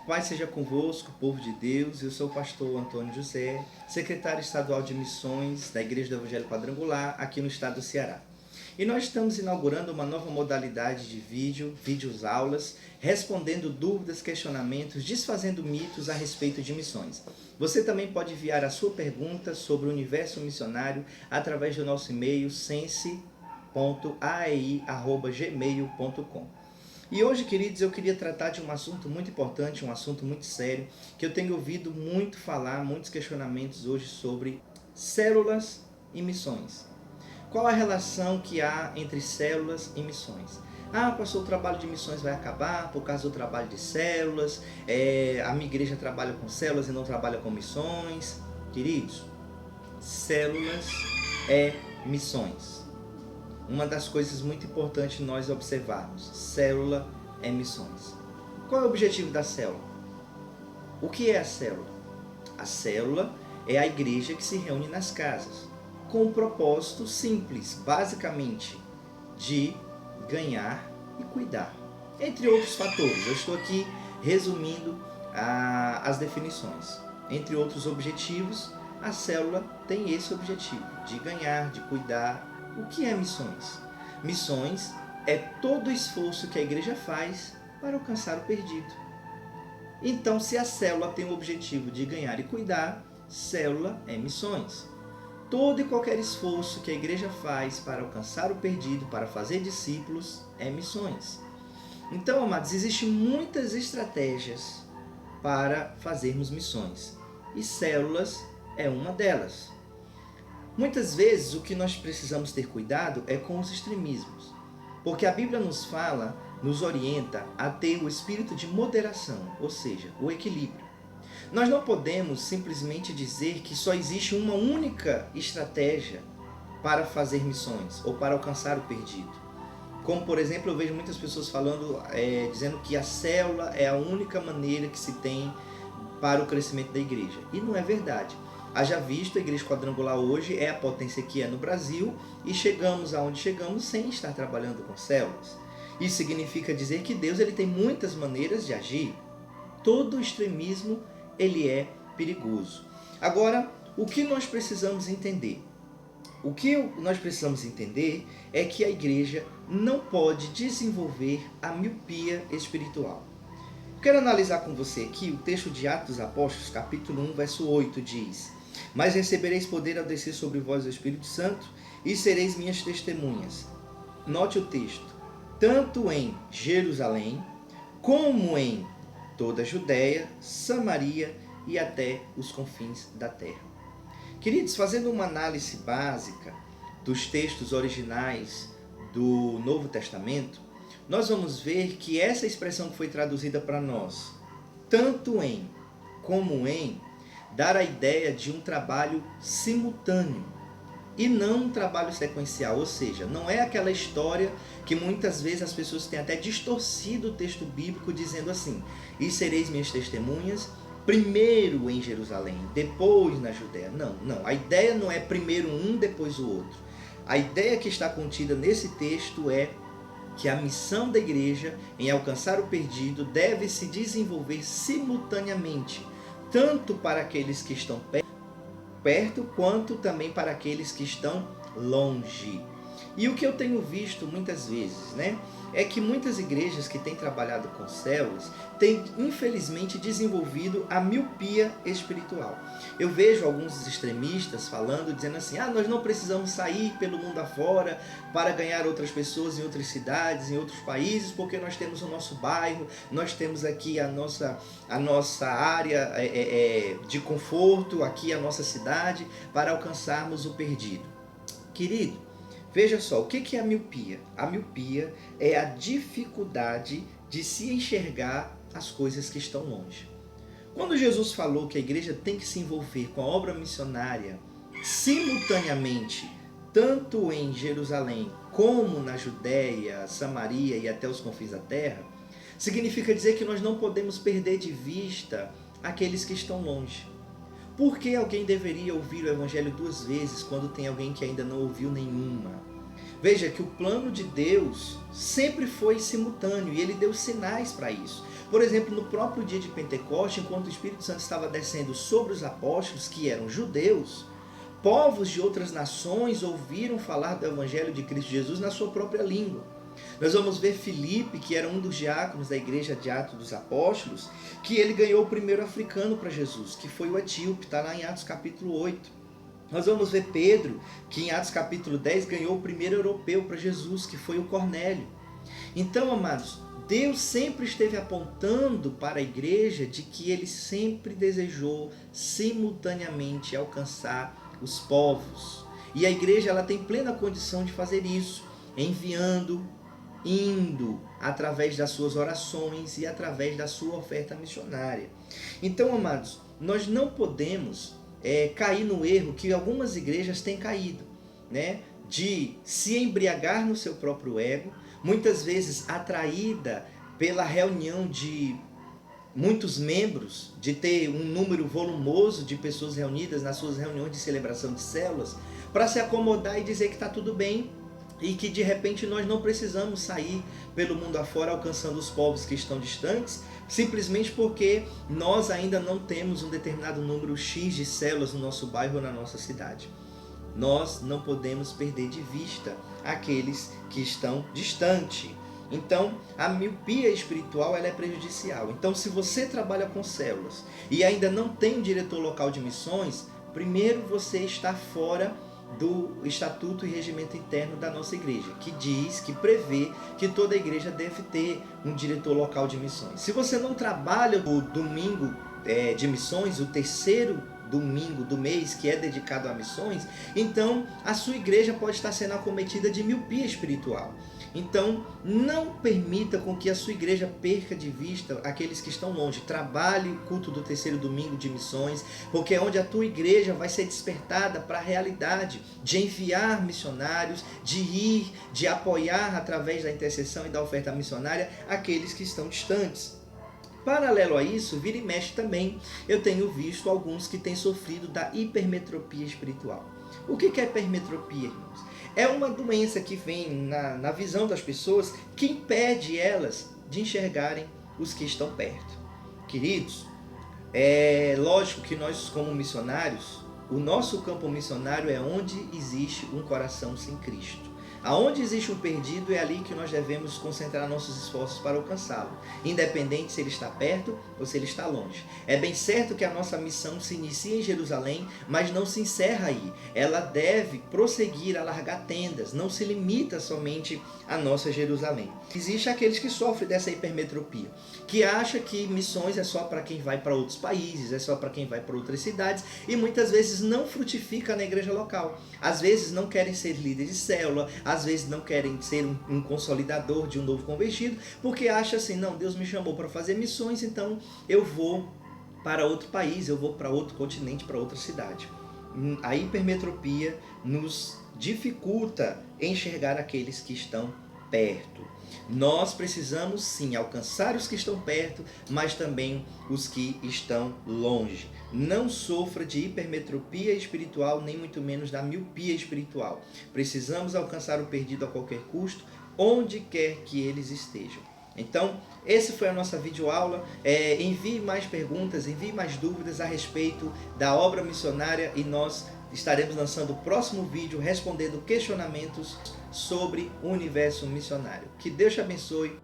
Paz seja convosco, povo de Deus. Eu sou o pastor Antônio José, secretário estadual de missões da Igreja do Evangelho Quadrangular, aqui no estado do Ceará. E nós estamos inaugurando uma nova modalidade de vídeos aulas, respondendo dúvidas, questionamentos, desfazendo mitos a respeito de missões. Você também pode enviar a sua pergunta sobre o universo missionário através do nosso e-mail sense.aei@gmail.com. E hoje, queridos, eu queria tratar de um assunto muito importante, um assunto muito sério, que eu tenho ouvido muito falar, muitos questionamentos hoje sobre células e missões. Qual a relação que há entre células e missões? Ah, pastor, o trabalho de missões vai acabar por causa do trabalho de células, a minha igreja trabalha com células e não trabalha com missões. Queridos, células é missões. Uma das coisas muito importantes nós observarmos, célula é missões. Qual é o objetivo da célula? O que é a célula? A célula é a igreja que se reúne nas casas, com um propósito simples, basicamente, de ganhar e cuidar. Entre outros fatores, eu estou aqui resumindo as definições. Entre outros objetivos, a célula tem esse objetivo, de ganhar, de cuidar. O que é missões? Missões é todo o esforço que a igreja faz para alcançar o perdido. Então, se a célula tem o objetivo de ganhar e cuidar, célula é missões. Todo e qualquer esforço que a igreja faz para alcançar o perdido, para fazer discípulos, é missões. Então, amados, existem muitas estratégias para fazermos missões. E células é uma delas. Muitas vezes o que nós precisamos ter cuidado é com os extremismos, porque a Bíblia nos fala, nos orienta a ter o espírito de moderação, ou seja, o equilíbrio. Nós não podemos simplesmente dizer que só existe uma única estratégia para fazer missões ou para alcançar o perdido. Como, por exemplo, eu vejo muitas pessoas falando, dizendo que a célula é a única maneira que se tem para o crescimento da igreja. E não é verdade. Haja visto, a Igreja Quadrangular hoje é a potência que é no Brasil e chegamos aonde chegamos sem estar trabalhando com células. Isso significa dizer que Deus ele tem muitas maneiras de agir. Todo extremismo ele é perigoso. Agora, o que nós precisamos entender? O que nós precisamos entender é que a igreja não pode desenvolver a miopia espiritual. Quero analisar com você aqui o texto de Atos dos Apóstolos, capítulo 1, verso 8, diz: Mas recebereis poder ao descer sobre vós o Espírito Santo, e sereis minhas testemunhas. Note o texto. Tanto em Jerusalém, como em toda a Judéia, Samaria e até os confins da terra. Queridos, fazendo uma análise básica dos textos originais do Novo Testamento, nós vamos ver que essa expressão que foi traduzida para nós, tanto em como em, dá a ideia de um trabalho simultâneo e não um trabalho sequencial, ou seja, não é aquela história que muitas vezes as pessoas têm até distorcido o texto bíblico dizendo assim: e sereis minhas testemunhas primeiro em Jerusalém, depois na Judéia. Não, a ideia não é primeiro um, depois o outro. A ideia que está contida nesse texto é que a missão da igreja em alcançar o perdido deve se desenvolver simultaneamente, tanto para aqueles que estão perto, quanto também para aqueles que estão longe. E o que eu tenho visto muitas vezes, é que muitas igrejas que têm trabalhado com células têm, infelizmente, desenvolvido a miopia espiritual. Eu vejo alguns extremistas falando, dizendo assim: nós não precisamos sair pelo mundo afora para ganhar outras pessoas em outras cidades, em outros países, porque nós temos o nosso bairro, nós temos aqui a nossa área de conforto, aqui a nossa cidade, para alcançarmos o perdido. Querido, veja só, o que é a miopia? A miopia é a dificuldade de se enxergar as coisas que estão longe. Quando Jesus falou que a igreja tem que se envolver com a obra missionária simultaneamente, tanto em Jerusalém como na Judéia, Samaria e até os confins da terra, significa dizer que nós não podemos perder de vista aqueles que estão longe. Por que alguém deveria ouvir o evangelho 2 vezes quando tem alguém que ainda não ouviu nenhuma? Veja que o plano de Deus sempre foi simultâneo e ele deu sinais para isso. Por exemplo, no próprio dia de Pentecostes, enquanto o Espírito Santo estava descendo sobre os apóstolos, que eram judeus, povos de outras nações ouviram falar do Evangelho de Cristo Jesus na sua própria língua. Nós vamos ver Filipe, que era um dos diáconos da igreja de Atos dos Apóstolos, que ele ganhou o primeiro africano para Jesus, que foi o etíope, está lá em Atos capítulo 8. Nós vamos ver Pedro, que em Atos capítulo 10 ganhou o primeiro europeu para Jesus, que foi o Cornélio. Então, amados, Deus sempre esteve apontando para a igreja de que ele sempre desejou simultaneamente alcançar os povos. E a igreja ela tem plena condição de fazer isso, enviando, indo, através das suas orações e através da sua oferta missionária. Então, amados, nós não podemos cair no erro que algumas igrejas têm caído, né? De se embriagar no seu próprio ego, muitas vezes atraída pela reunião de muitos membros, de ter um número volumoso de pessoas reunidas nas suas reuniões de celebração de células, para se acomodar e dizer que está tudo bem e que de repente nós não precisamos sair pelo mundo afora alcançando os povos que estão distantes, simplesmente porque nós ainda não temos um determinado número X de células no nosso bairro ou na nossa cidade. Nós não podemos perder de vista aqueles que estão distantes. Então, a miopia espiritual ela é prejudicial. Então, se você trabalha com células e ainda não tem um diretor local de missões, primeiro você está fora do estatuto e regimento interno da nossa igreja, que diz, que prevê que toda igreja deve ter um diretor local de missões. Se você não trabalha o domingo de missões, o terceiro domingo do mês que é dedicado a missões, então a sua igreja pode estar sendo acometida de miopia espiritual. Então, não permita com que a sua igreja perca de vista aqueles que estão longe. Trabalhe o culto do terceiro domingo de missões, porque é onde a tua igreja vai ser despertada para a realidade de enviar missionários, de ir, de apoiar através da intercessão e da oferta missionária aqueles que estão distantes. Paralelo a isso, vira e mexe também, eu tenho visto alguns que têm sofrido da hipermetropia espiritual. O que é hipermetropia, irmãos? É uma doença que vem na visão das pessoas que impede elas de enxergarem os que estão perto. Queridos, é lógico que nós como missionários, o nosso campo missionário é onde existe um coração sem Cristo. Aonde existe um perdido é ali que nós devemos concentrar nossos esforços para alcançá-lo, independente se ele está perto ou se ele está longe. É bem certo que a nossa missão se inicia em Jerusalém, mas não se encerra aí. Ela deve prosseguir, alargar tendas, não se limita somente à nossa Jerusalém. Existem aqueles que sofrem dessa hipermetropia, que acham que missões é só para quem vai para outros países, é só para quem vai para outras cidades, e muitas vezes não frutifica na igreja local. Às vezes não querem ser líderes de célula, às vezes não querem ser um consolidador de um novo convertido, porque acha assim, não, Deus me chamou para fazer missões, então eu vou para outro país, eu vou para outro continente, para outra cidade. A hipermetropia nos dificulta enxergar aqueles que estão perto. Nós precisamos sim alcançar os que estão perto, mas também os que estão longe. Não sofra de hipermetropia espiritual, nem muito menos da miopia espiritual. Precisamos alcançar o perdido a qualquer custo, onde quer que eles estejam. Então, essa foi a nossa videoaula. Envie mais perguntas, envie mais dúvidas a respeito da obra missionária e nós estaremos lançando o próximo vídeo respondendo questionamentos sobre o universo missionário. Que Deus te abençoe.